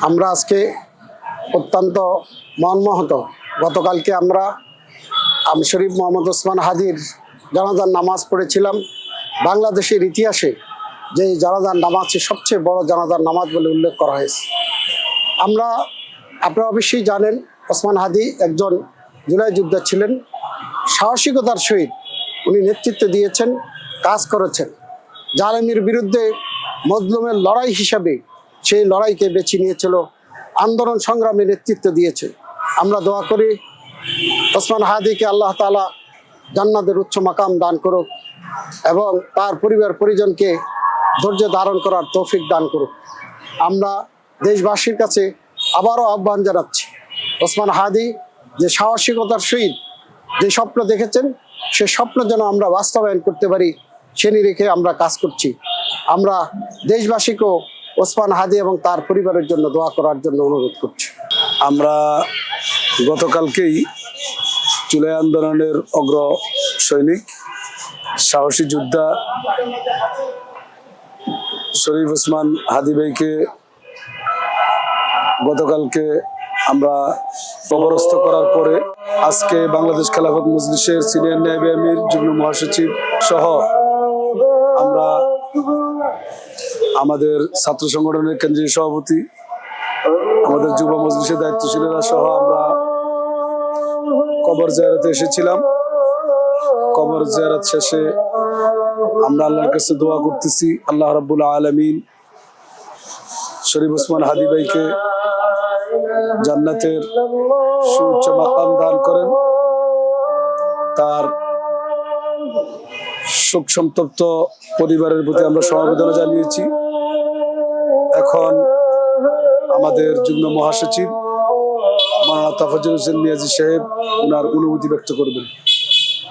আমরা আজকে অত্যন্ত মর্মাহত। গতকালকে আমরা শরীফ মোহাম্মদ ওসমান হাদির জানাজার নামাজ পড়েছিলাম। বাংলাদেশের ইতিহাসে যে জানাজার নামাজটি সবচেয়ে বড় জানাজার নামাজ বলে উল্লেখ করা হয়েছে। আপনারা অবশ্যই জানেন, ওসমান হাদি একজন জুলাই যোদ্ধা ছিলেন। সাহসিকতার সহিত উনি নেতৃত্ব দিয়েছেন, কাজ করেছেন। জালেমের বিরুদ্ধে মজলুমের লড়াই হিসাবে সেই লড়াইকে বেছে নিয়েছিল, আন্দোলন সংগ্রামে নেতৃত্ব দিয়েছে। আমরা দোয়া করি ওসমান হাদিকে আল্লাহ তাআলা জান্নাতের উচ্চ মাকাম দান করুক এবং তার পরিবার পরিজনকে ধৈর্য ধারণ করার তৌফিক দান করুক। আমরা দেশবাসীর কাছে আবারও আহ্বান জানাচ্ছি, ওসমান হাদি যে সাহসিকতার সহিত যে স্বপ্ন দেখেছেন, সে স্বপ্ন যেন আমরা বাস্তবায়ন করতে পারি, সে নিরিখে আমরা কাজ করছি। আমরা দেশবাসীকেও ওসমান হাদি এবং তার পরিবারের জন্য দোয়া করার জন্য অনুরোধ করছি। আমরা গতকালকেই জুলাই আন্দোলনের অগ্র সৈনিক, সাহসী যোদ্ধা শরীফ ওসমান হাদি ভাইকে গতকালকে আমরা কবরস্থ করার পরে আজকে বাংলাদেশ খেলাফত মজলিসের সিনিয়র নায়েবে আমির, যুগ্ম মহাসচিব সহ আমরা আমাদের ছাত্র সংগঠনের কেন্দ্রীয় সভাপতি, আমাদের যুব মজলিসের দায়িত্বশীলেরা সহ আমরা কবর জিয়ারতে এসেছিলাম। কবর জিয়ারত শেষে আমরা আল্লাহর কাছে দোয়া করতেছি, আল্লাহ রাব্বুল আলামিন শরীফ ওসমান হাদি ভাইকে জান্নাতের সুউচ্চ মাকাম দান করেন। তার শোক সন্তপ্ত পরিবারের প্রতি আমরা সমবেদনা জানিয়েছি। এখন আমাদের যুগ্ম মহাসচিব মাওলানা তাফাজ্জল হোসেন নিয়াজী সাহেব ওনার অনুভূতি ব্যক্ত করবেন।